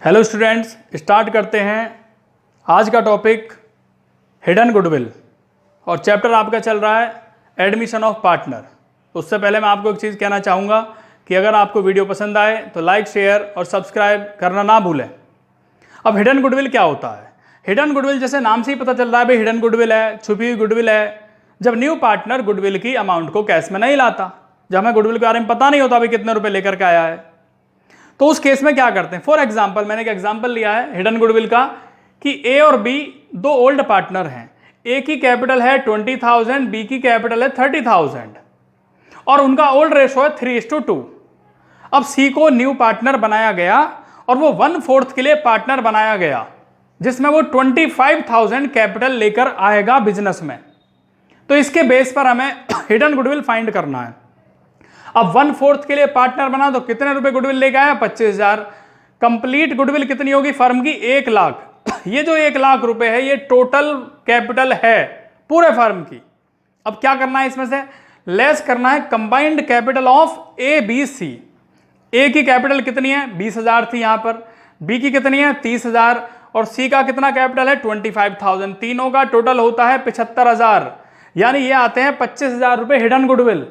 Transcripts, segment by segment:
Hello students, start करते हैं आज का टॉपिक हिडन गुडविल और चैप्टर आपका चल रहा है एडमिशन ऑफ पार्टनर। उससे पहले मैं आपको एक चीज़ कहना चाहूँगा कि अगर आपको वीडियो पसंद आए तो लाइक, शेयर और सब्सक्राइब करना ना भूलें। अब हिडन गुडविल क्या होता है? हिडन गुडविल जैसे नाम से ही पता चल रहा है भाई, हिडन गुडविल है, छुपी हुई गुडविल है। जब न्यू पार्टनर गुडविल की अमाउंट को कैश में नहीं लाता, जब हमें गुडविल के बारे में पता नहीं होता भाई कितने रुपए लेकर के आया है, तो उस केस में क्या करते हैं। फॉर एग्जाम्पल, मैंने एक एग्जाम्पल लिया है हिडन गुडविल का कि ए और बी दो ओल्ड पार्टनर हैं। ए की कैपिटल है 20,000, बी की कैपिटल है 30,000 और उनका ओल्ड रेशो है 3:2। अब सी को न्यू पार्टनर बनाया गया और वो 1/4 के लिए पार्टनर बनाया गया, जिसमें वो 25,000 कैपिटल लेकर आएगा बिजनेस में। तो इसके बेस पर हमें हिडन गुडविल फाइंड करना है। अब 1/4 के लिए पार्टनर बना तो कितने रुपए गुडविल लेके आया? 25,000। कंप्लीट गुडविल कितनी होगी फर्म की? 1 लाख। ये जो 1 लाख रुपए है ये टोटल कैपिटल है पूरे फर्म की। अब क्या करना है, इसमें से लेस करना है combined capital of A B C. A की कैपिटल कितनी है? 20,000 थी यहां पर। बी की कितनी है? 30,000 और सी का कितना कैपिटल है? 25,000। तीनों का टोटल होता है 75,000, यानी ये आते हैं 25,000 रुपए हिडन गुडविल।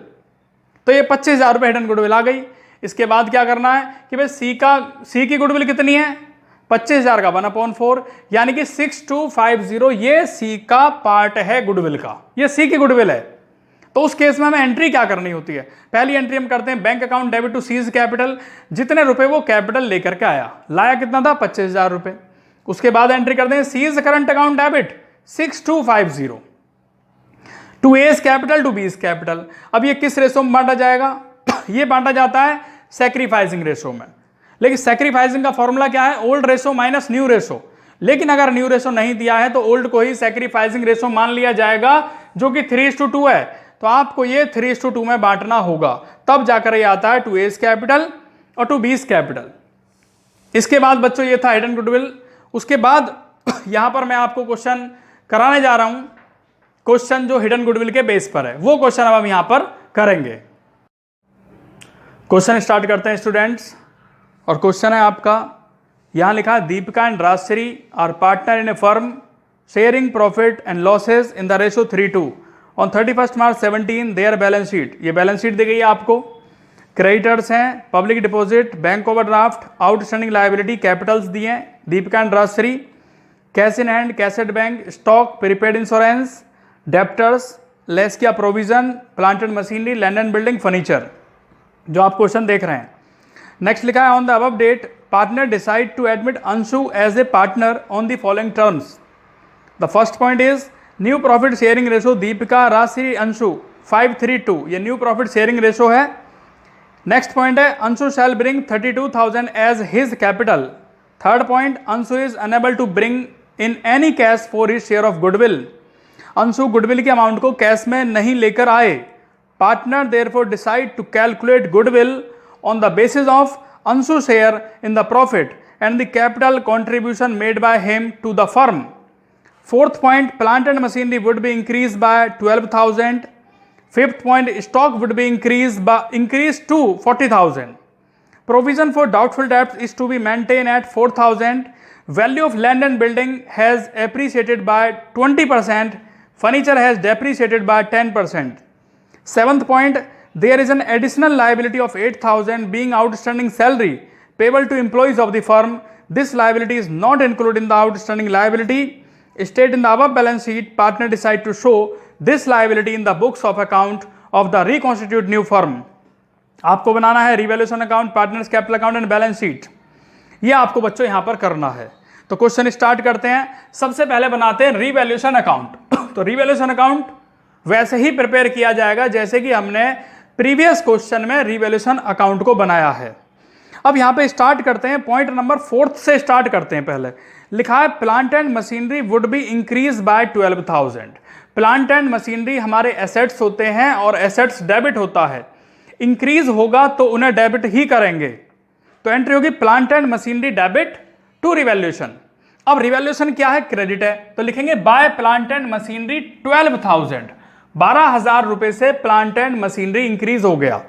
तो ये 25,000 रुपए हिडन गुडविल आ गई। इसके बाद क्या करना है कि भाई सी की गुडविल कितनी है? 25,000 का 1/4, यानी कि 6250 ये सी का पार्ट है गुडविल का, ये सी की गुडविल है। तो उस केस में हमें एंट्री क्या करनी होती है? पहली एंट्री हम करते हैं bank account debit to C's capital. जितने रुपए वो कैपिटल लेकर के लाया कितना था? 25,000 रुपए। उसके बाद एंट्री करते हैं C's current account debit 6250 to A's capital to B's capital. अब ये किस रेशो में बांटा जाएगा? ये बांटा जाता है सैक्रिफाइसिंग रेशो में। लेकिन सैक्रिफाइसिंग का फॉर्मूला क्या है? Old ratio minus new ratio. लेकिन अगर न्यू रेशो नहीं दिया है तो ओल्ड को ही सैक्रिफाइसिंग रेशो मान लिया जाएगा, जो कि 3:2 है। तो आपको ये 3:2 में बांटना होगा, तब जाकर ये आता है टू एज कैपिटल और टू बीज कैपिटल। इसके बाद बच्चों ये था हिडन गुडविल। उसके बाद यहां पर मैं आपको क्वेश्चन कराने जा रहा हूं, क्वेश्चन जो हिडन गुडविल के बेस पर है, वो क्वेश्चन अब हम यहां पर करेंगे। क्वेश्चन स्टार्ट करते हैं स्टूडेंट्स। और क्वेश्चन है आपका, यहां लिखा है Deepika and Rajshree are partners in a firm sharing profit and losses in the ratio 3:2 on 31 March 17 their balance sheet. ये बैलेंस शीट दी गई है आपको। क्रेडिटर्स हैं public deposit, bank overdraft, outstanding liability, capitals दिए हैं Deepika and Rajshree, cash in hand, cash at bank, stock, prepaid insurance, debtors, less किया provision, plant and machinery, land and building, furniture, जो आप क्वेश्चन देख रहे हैं। नेक्स्ट लिखा है on the above date partner decide to admit Anshu as a partner on the following terms. The first point is new profit sharing ratio Deepika Rajshree Anshu 5:3:2, ये new profit sharing ratio है। Next point है Anshu shall bring 32,000 as his capital. Third point, Anshu is unable to bring in any cash for his share of goodwill. Anshu goodwill के amount को cash में नहीं लेकर आए। Partner therefore decide to calculate goodwill on the basis of Anshu share in the profit and the capital contribution made by him to the firm. Fourth point, plant and machinery would be increase by 12,000। Fifth point, stock would be increase to 40,000। Provision for doubtful debts is to be maintain at 4,000। Value of land and building has appreciated by 20%. Furniture has depreciated by 10%. Seventh point, there is an additional liability of 8,000 being outstanding salary payable to employees of the firm. This liability is not included in the outstanding liability. State in the above balance sheet, partner decide to show this liability in the books of account of the reconstituted new firm. आपको बनाना है revaluation account, partners capital account and balance sheet. ये आपको बच्चों यहां पर करना है। तो क्वेश्चन स्टार्ट करते हैं। सबसे पहले बनाते हैं रिवैल्यूएशन अकाउंट। तो रिवैल्यूएशन अकाउंट वैसे ही प्रिपेयर किया जाएगा जैसे कि हमने प्रीवियस क्वेश्चन में रिवैल्यूएशन अकाउंट को बनाया है। अब यहां पे स्टार्ट करते हैं, पॉइंट नंबर 4 से स्टार्ट करते हैं। पहले लिखा है plant and machinery would be increase by 12,000। Plant and machinery हमारे एसेट्स होते हैं और एसेट्स डेबिट होता है। इंक्रीज होगा तो उन्हें डेबिट ही करेंगे। तो एंट्री होगी plant and machinery debit to revaluation. अब रिवैल्यूएशन क्या है? क्रेडिट है, तो लिखेंगे बाय प्लांट एंड मशीनरी 12,000। 12,000 रुपए से प्लांट एंड मशीनरी इंक्रीज हो गया।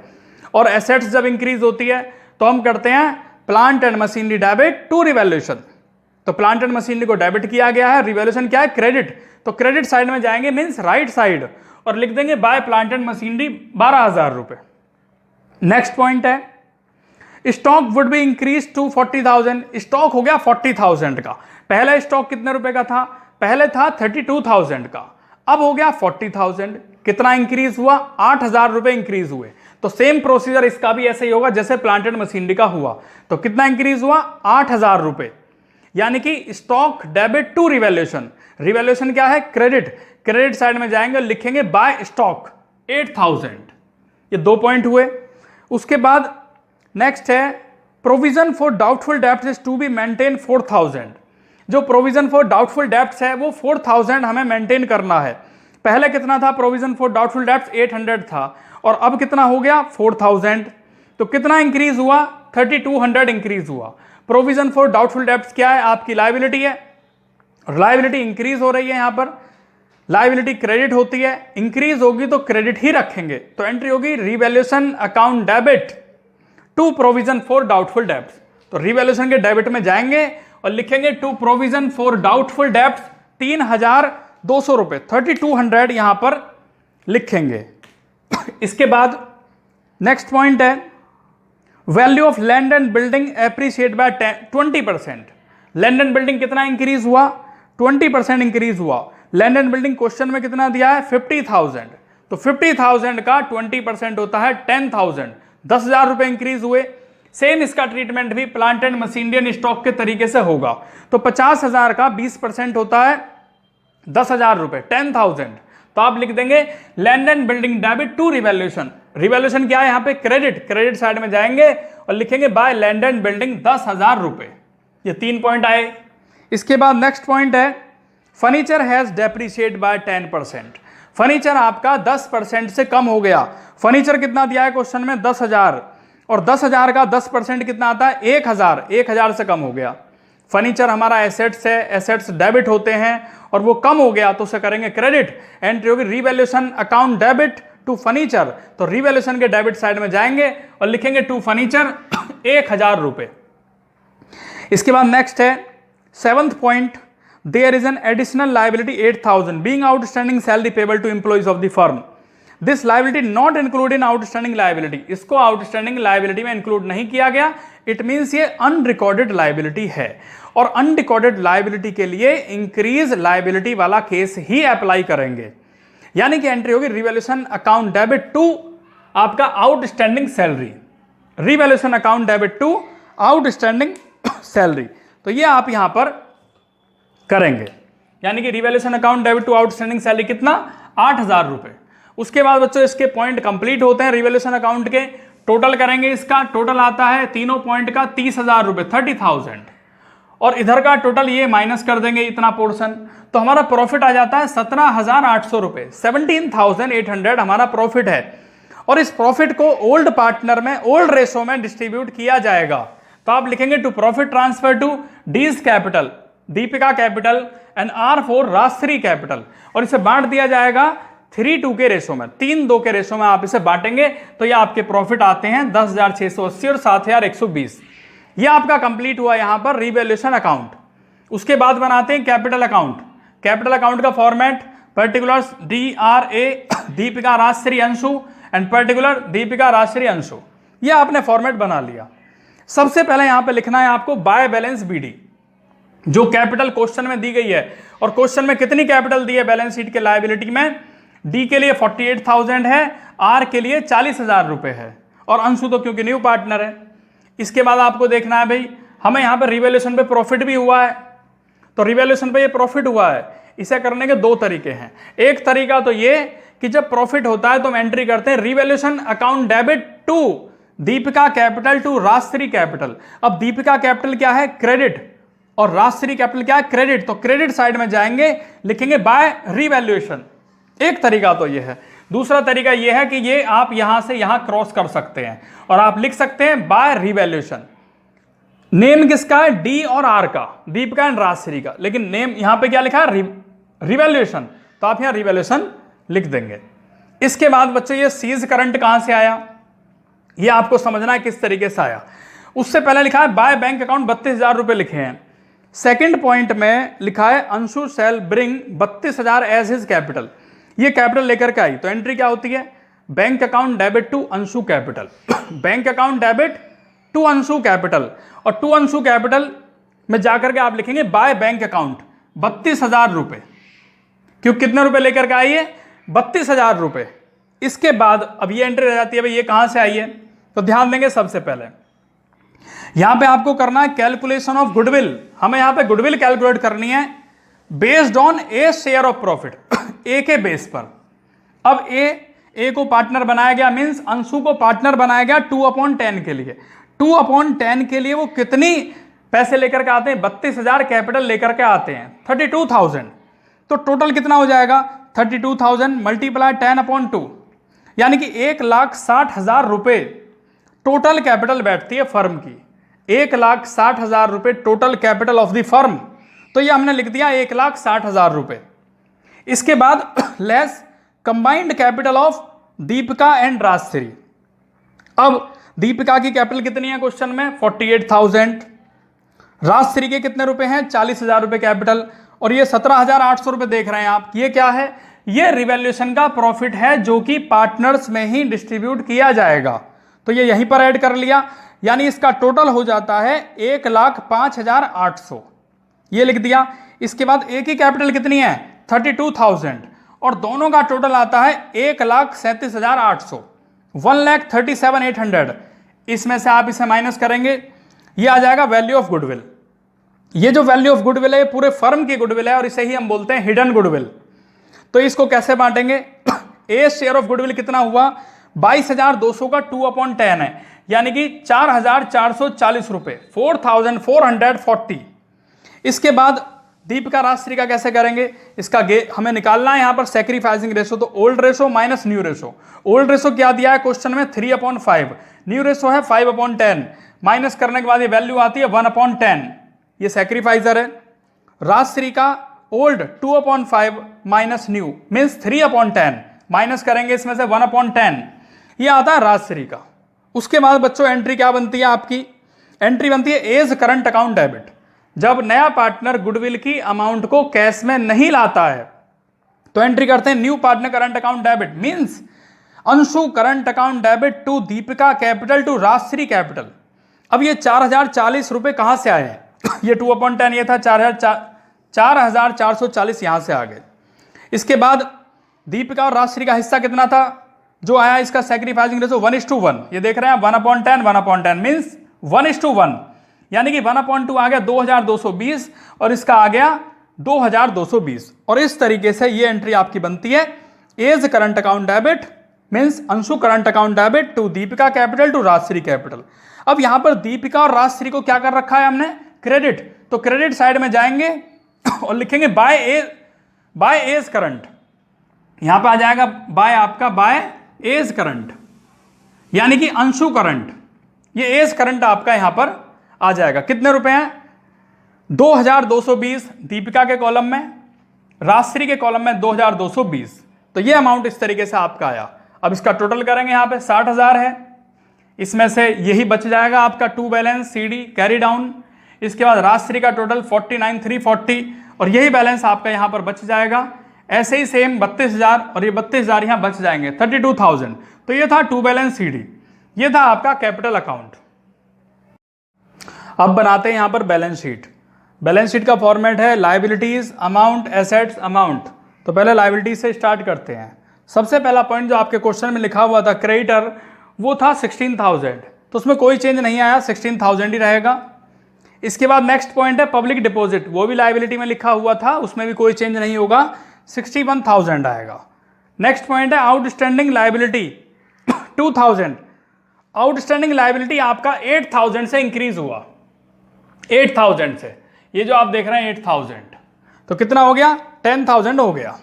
और एसेट्स जब इंक्रीज होती है तो हम करते हैं plant and machinery debit to revaluation. तो प्लांट एंड मशीनरी को डेबिट किया गया है, रिवैल्यूएशन क्या है, क्रेडिट। तो क्रेडिट साइड में जाएंगे मीन्स राइट साइड, और लिख देंगे बाय प्लांट एंड मशीनरी 12,000 रुपए। नेक्स्ट पॉइंट है stock would be increase to 40,000। Stock हो गया 40,000 का। पहला स्टॉक कितने रुपए का था, पहले था 32,000 का, अब हो गया 40,000। कितना इंक्रीज हुआ, 8,000 रुपए इंक्रीज हुए। तो सेम प्रोसीजर इसका भी ऐसे ही होगा जैसे प्लांट एंड मशीनरी का हुआ। तो कितना इंक्रीज हुआ, 8,000 रुपए, यानी कि stock debit to revaluation. Revaluation क्या है, क्रेडिट। क्रेडिट साइड में जाएंगे, लिखेंगे बाय स्टॉक 8,000। ये 2 पॉइंट हुए। उसके बाद नेक्स्ट है provision for doubtful debts is to be maintain 4,000। जो प्रोविजन फॉर डाउटफुल डेब्ट्स है वो 4,000 हमें मेंटेन करना है। पहले कितना था प्रोविजन फॉर डाउटफुल डेब्ट्स, 800 था, और अब कितना हो गया 4,000। तो कितना इंक्रीज हुआ, 3,200 इंक्रीज हुआ। प्रोविजन फॉर डाउटफुल डेब्ट्स क्या है, आपकी लायबिलिटी है। लायबिलिटी इंक्रीज हो रही है, यहां पर लायबिलिटी क्रेडिट होती है, इंक्रीज होगी तो क्रेडिट ही रखेंगे। तो एंट्री होगी revaluation account debit to provision for doubtful debts. तो रिवैल्यूएशन के डेबिट में जाएंगे और लिखेंगे to provision for doubtful debts 3,200 रुपए, 3,200 यहां पर लिखेंगे। इसके बाद नेक्स्ट पॉइंट है value of land and building appreciate by 20%। Land and building कितना इंक्रीज हुआ, 20% इंक्रीज हुआ। लैंड एंड बिल्डिंग क्वेश्चन में कितना दिया है, 50,000। तो 50,000 का 20% होता है 10,000, 10,000 रुपए इंक्रीज हुए। सेम इसका ट्रीटमेंट भी प्लांट एंड मशीनरी स्टॉक के तरीके से होगा। तो 50,000 का 20% होता है 10,000 रुपए, 10,000। तो आप लिख देंगे land and building debit to revaluation. Revaluation क्या है यहां पे, क्रेडिट। क्रेडिट साइड में जाएंगे और लिखेंगे बाय लैंड एंड बिल्डिंग 10,000 रुपए। ये 3 पॉइंट आए। इसके बाद नेक्स्ट पॉइंट है furniture has depreciate by 10%। Furniture आपका 10% से कम हो गया। फर्नीचर कितना दिया है क्वेश्चन में, 10,000, और 10,000 का 10% कितना आता है, 1,000। 1,000 से कम हो गया। फर्नीचर हमारा एसेट्स है, एसेट्स डेबिट होते हैं, और वो कम हो गया तो उसे करेंगे क्रेडिट। एंट्री होगी revaluation account debit to furniture. तो रिवैल्यूएशन के डेबिट साइड में जाएंगे और लिखेंगे टू फर्नीचर 1,000 रुपए। इसके बाद नेक्स्ट है 7th point, there is an additional liability 8,000 being outstanding salary payable to employees of the firm. This liability not include in outstanding liability. इसको आउटस्टैंडिंग लायबिलिटी में इंक्लूड नहीं किया गया। इट मीन्स ये अनरिकॉर्डेड लायबिलिटी है, और unrecorded liability के लिए इंक्रीज लायबिलिटी वाला केस ही अप्लाई करेंगे। यानी कि एंट्री होगी रिवैल्यूएशन अकाउंट डेबिट टू आपका outstanding salary. Revaluation account debit to outstanding salary. तो ये आप यहां पर करेंगे, यानी कि revaluation account debit to outstanding salary कितना, 8,000 रुपए। उसके बाद बच्चों इसके पॉइंट कंप्लीट होते हैं रिवैल्यूएशन अकाउंट के। टोटल करेंगे, इसका टोटल आता है तीनों पॉइंट का 30,000 रुपए, 30,000, और इधर का टोटल ये माइनस कर देंगे इतना पोर्शन, तो हमारा प्रॉफिट आ जाता है 17,800 रुपए, 17,800 हमारा प्रॉफिट है। और इस प्रॉफिट को ओल्ड पार्टनर में, ओल्ड रेशो में डिस्ट्रीब्यूट किया जाएगा। तो आप लिखेंगे to profit transfer to D's capital, Deepika capital, and R for Rajshree capital, और इसे बांट दिया जाएगा 3:2 के रेशो में, 3:2 के रेशो में आप इसे बांटेंगे। तो ये आपके प्रॉफिट आते हैं 10,680 और 7,120। ये आपका कंप्लीट हुआ यहां पर रिवैल्यूएशन अकाउंट। उसके बाद बनाते हैं कैपिटल अकाउंट। कैपिटल अकाउंट का format particulars DRA Deepika Rajshree Anshu and particular Deepika Rajshree Anshu. ये आपने फॉर्मेट बना लिया। सबसे पहले यहां पे लिखना है आपको बाय बैलेंस BD, जो कैपिटल क्वेश्चन में दी गई है। और क्वेश्चन में कितनी कैपिटल दी है बैलेंस शीट के लायबिलिटी में, D के लिए 48,000 है, R के लिए 40,000 रुपए है, और अंशु तो क्योंकि न्यू पार्टनर है। इसके बाद आपको देखना है भाई हमें यहां पर रिवैल्यूएशन पे प्रॉफिट भी हुआ है, तो रिवैल्यूएशन पे ये प्रॉफिट हुआ है। इसे करने के 2 तरीके हैं। एक तरीका तो ये कि जब प्रॉफिट होता है तो हम एंट्री करते हैं revaluation account debit to Deepika capital to Rajshree capital. अब दीपिका कैपिटल क्या है, क्रेडिट, और राजश्री कैपिटल क्या है, क्रेडिट। तो क्रेडिट साइड में जाएंगे, लिखेंगे बाय रिवैल्यूएशन। एक तरीका तो ये है। दूसरा तरीका ये है कि ये आप यहां से यहां क्रॉस कर सकते हैं और आप लिख सकते हैं बाय रिवैल्यूएशन। नेम किसका है, डी और आर का, दीपिका एंड राजश्री का, लेकिन नेम यहां पे क्या लिखा है, रिवैल्यूएशन। तो आप यहां रिवैल्यूएशन लिख देंगे। इसके बाद बच्चों ये सीज करंट कहां से आया, ये आपको समझना है किस तरीके से आया। उससे पहले लिखा है बाय बैंक अकाउंट 32,000 रुपये लिखे हैं। सेकंड पॉइंट में लिखा है Anshu shall bring 32,000 as his capital, ये कैपिटल लेकर के आई, तो एंट्री क्या होती है, bank account debit to Anshu capital, bank account debit to Anshu capital, और टू अंशु कैपिटल में जाकर के आप लिखेंगे बाय बैंक अकाउंट 32,000 रुपये, क्योंकि कितने रुपए लेकर के आई है, 32,000 रुपये। इसके बाद अब ये एंट्री रह जाती है, भाई ये कहां से आई है, तो ध्यान देंगे सबसे पहले यहां पे आपको करना है कैलकुलेशन ऑफ गुडविल, हमें यहां पे गुडविल कैलकुलेट करनी है based on a share of profit, A के बेस पर। अब ए को पार्टनर बनाया गया, मींस अंशु को पार्टनर बनाया गया 2/10 के लिए। 2/10 के लिए वो कितनी पैसे लेकर के आते हैं, 32,000 कैपिटल लेकर के आते हैं, 32,000। तो टोटल कितना हो जाएगा, 32,000 मल्टीप्लाई 10/2, यानी कि 1,60,000 रुपये टोटल कैपिटल बैठती है फर्म की, 1,60,000 रुपये total capital of the firm. तो ये हमने लिख दिया 1,60,000 रुपये। इसके बाद less combined capital of Deepika and Rajshree. अब दीपिका की कैपिटल कितनी है क्वेश्चन में, 48,000, राजश्री के कितने रुपए हैं, 40,000 रुपये कैपिटल, और ये 17,800 रुपये देख रहे हैं आप, ये क्या है, ये रिवैल्यूएशन का प्रॉफिट है जो कि पार्टनर्स में ही डिस्ट्रीब्यूट किया जाएगा, तो ये यहीं पर ऐड कर लिया, यानी इसका टोटल हो जाता है 1,05,800, ये लिख दिया। इसके बाद ए की कैपिटल कितनी है, 32,000, और दोनों का टोटल आता है 1,37,800, 1,37,800। इसमें से आप इसे माइनस करेंगे, ये आ जाएगा वैल्यू ऑफ गुडविल। ये जो वैल्यू ऑफ गुडविल है पूरे फर्म की गुडविल है, और इसे ही हम बोलते हैं हिडन गुडविल। तो इसको कैसे बांटेंगे, ए शेयर ऑफ गुडविल कितना हुआ, 22,200 का 2/10 है, यानी कि 4,440 रुपये, 4,440। इसके बाद दीपिका राजश्री का कैसे करेंगे, इसका हमें निकालना है यहां पर सेक्रीफाइसिंग रेशो, तो old ratio minus new ratio. Old ratio क्या दिया है क्वेश्चन में, 3/5, न्यू रेशो है 5/10, माइनस करने के बाद ये वैल्यू आती है 1/10, ये सेक्रीफाइजर है। राजश्री का old 2/5 minus new means 3/10, minus करेंगे इसमें से 1/10, ये आता है राजश्री का। उसके बाद बच्चों एंट्री क्या बनती है आपकी, एंट्री बनती है एज करंट अकाउंट डेबिट। जब नया पार्टनर गुडविल की अमाउंट को कैश में नहीं लाता है तो एंट्री करते हैं new partner current account debit, means Anshu current account debit to Deepika capital to Rajshree capital. अब ये 4,040 रुपये कहां से आए हैं, ये 2/10 ये था, 4,440 यहां से आ गए। इसके बाद दीपिका और राजश्री का हिस्सा कितना था जो आया, इसका सैक्रिफाइसिंग रेशो 1:1, ये देख रहे हैं 1/10 1/10 मींस 1:1, यानी कि 1/2 आ गया 2,220, और इसका आ गया 2,220। और इस तरीके से ये एंट्री आपकी बनती है as current account debit means Anshu current account debit to Deepika capital to Rajshree capital. अब यहां पर दीपिका और राजश्री को क्या कर रखा है हमने, क्रेडिट, तो क्रेडिट साइड में जाएंगे और लिखेंगे बाय एज करंट, यहां पे आ जाएगा बाय आपका बाय एज करंट, यानी कि अंशु करंट, ये एज करंट आपका यहां पर आ जाएगा। कितने रुपए हैं, 2,220 दीपिका के कॉलम में, राजश्री के कॉलम में 2,220, तो ये अमाउंट इस तरीके से आपका आया। अब इसका टोटल करेंगे, यहां पे 60,000 है, इसमें से यही बच जाएगा आपका to balance CD carry down. इसके बाद राजश्री का टोटल 49,340, और यही बैलेंस आपका यहां पर बच जाएगा। ऐसे ही सेम 32,000 और ये 32,000 यहां बच जाएंगे, 32,000। तो ये था टू बैलेंस CD, ये था आपका कैपिटल अकाउंट। अब बनाते हैं यहां पर बैलेंस शीट। बैलेंस शीट का फॉर्मेट है लायबिलिटीज अमाउंट एसेट्स अमाउंट। तो पहले लायबिलिटीज से स्टार्ट करते हैं। सबसे पहला पॉइंट जो आपके क्वेश्चन में लिखा हुआ था क्रेडिटर, वो था 16,000, तो उसमें कोई चेंज नहीं आया, 16,000 ही रहेगा। इसके बाद नेक्स्ट पॉइंट है पब्लिक डिपॉजिट, वो भी लायबिलिटी में लिखा हुआ था, उसमें भी कोई चेंज नहीं होगा, 61,000 आएगा। नेक्स्ट पॉइंट है आउटस्टैंडिंग लायबिलिटी 2,000। आउटस्टैंडिंग लायबिलिटी आपका 8,000 से इंक्रीज हुआ, 8,000 से, ये जो आप देख रहे हैं 8,000, तो कितना हो गया, 10,000 हो गया।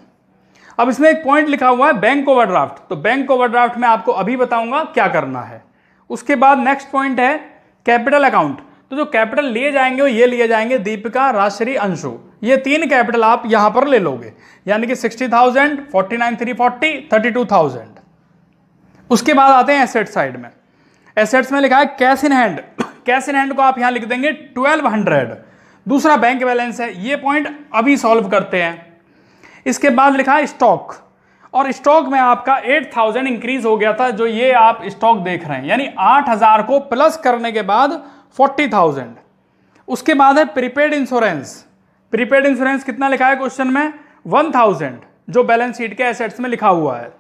अब इसमें एक पॉइंट लिखा हुआ है बैंक ओवरड्राफ्ट, तो बैंक ओवरड्राफ्ट में आपको अभी बताऊंगा क्या करना है। उसके बाद नेक्स्ट पॉइंट है कैपिटल अकाउंट, तो जो कैपिटल लिए जाएंगे वो ये लिए जाएंगे दीपिका, राजश्री, अंशु, ये तीन कैपिटल आप यहां पर ले लोगे, यानी कि 60,000, 49,340, 32,000। उसके बाद आते हैं एसेट साइड में। एसेट्स में लिखा है cash in hand, cash in hand को आप यहां लिख देंगे 1200। दूसरा बैंक बैलेंस है, ये पॉइंट अभी सॉल्व करते हैं। इसके बाद लिखा है स्टॉक, और स्टॉक में आपका 8000 इंक्रीज हो गया था, जो ये आप स्टॉक देख रहे हैं, यानी 8000 को प्लस करने के बाद 40000। उसके बाद है प्रीपेड इंश्योरेंस। प्रीपेड इंश्योरेंस कितना लिखा है क्वेश्चन में? 1000, जो बैलेंस शीट के एसेट्स में लिखा हुआ है।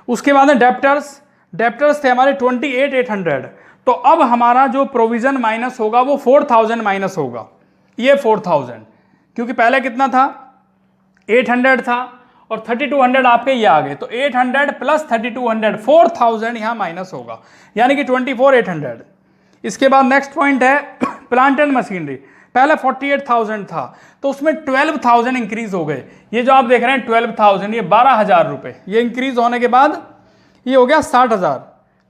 उसके बाद है डेप्टर्स। डेप्टर्स थे हमारे 28800, तो अब हमारा जो प्रोविजन माइनस होगा वो 4000 माइनस होगा, ये 4000, क्योंकि पहले कितना था? 800 था, और 3200 आपके ये आ गए, तो 800 प्लस 3200 4000 यहां माइनस होगा, यानी कि 24800। इसके बाद नेक्स्ट पॉइंट है प्लांट एंड मशीनरी। पहले 48000 था, तो उसमें 12000 इंक्रीज हो गए। ये जो आप देख रहे हैं 12000, ये 12000 रुपए, ये इंक्रीज होने के बाद ये हो गया 60000।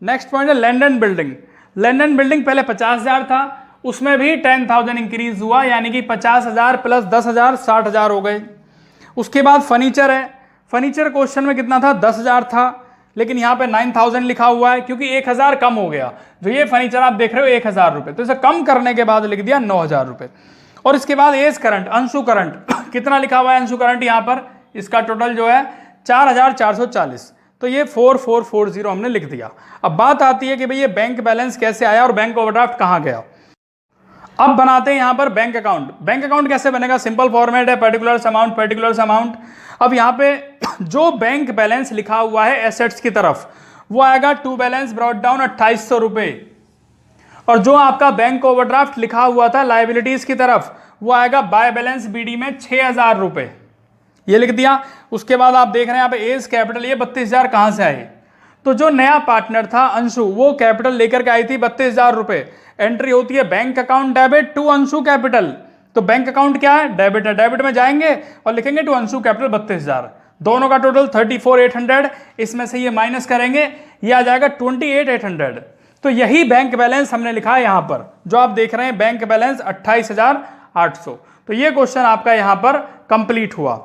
नेक्स्ट पॉइंट है land and building. Land and building पहले 50000 था, उसमें भी 10000 इंक्रीज हुआ, यानी कि 50000 प्लस 10000 60000 हो गए। उसके बाद फर्नीचर है। फर्नीचर क्वेश्चन में कितना था? 10000 था, लेकिन यहाँ पे 9000 लिखा हुआ है, क्योंकि 1000 कम हो गया। जो ये फर्नीचर आप देख रहे हो 1000 रुपये, तो इसे कम करने के बाद लिख दिया 9000 रुपये। और इसके बाद एज करंट, अंशु करंट कितना लिखा हुआ है? अंशु करंट यहाँ पर इसका टोटल जो है 4440, तो ये 4440 हमने लिख दिया। अब बात आती है कि भाई ये बैंक बैलेंस कैसे आया और बैंक ओवरड्राफ्ट कहाँ गया। अब बनाते हैं यहाँ पर बैंक अकाउंट। बैंक अकाउंट कैसे बनेगा? सिंपल फॉर्मेट है, पर्टिकुलर्स अमाउंट पर्टिकुलर्स अमाउंट। अब यहाँ पे जो बैंक बैलेंस लिखा हुआ है एसेट्स की तरफ, वो आएगा टू बैलेंस ब्रॉट डाउन 2800 रुपये, और जो आपका बैंक ओवरड्राफ्ट लिखा हुआ था लाइबिलिटीज की तरफ, वो आएगा बाय बैलेंस बीडी में 6000 रुपये, ये लिख दिया। उसके बाद आप देख रहे हैं यहाँ पे एज कैपिटल, ये 32000 कहाँ से आए? तो जो नया पार्टनर था अंशु, वो कैपिटल लेकर के आई थी 32000 रुपये। एंट्री होती है bank account debit to Anshu capital, तो बैंक अकाउंट क्या है? डेबिट है, डेबिट में जाएंगे और लिखेंगे टू अंशु कैपिटल 32000, दोनों का टोटल 34800, इसमें से ये माइनस करेंगे, ये आ जाएगा 28800। तो यही बैंक बैलेंस हमने लिखा है यहाँ पर, जो आप देख रहे हैं बैंक बैलेंस 28800। तो ये क्वेश्चन आपका यहाँ पर कंप्लीट हुआ।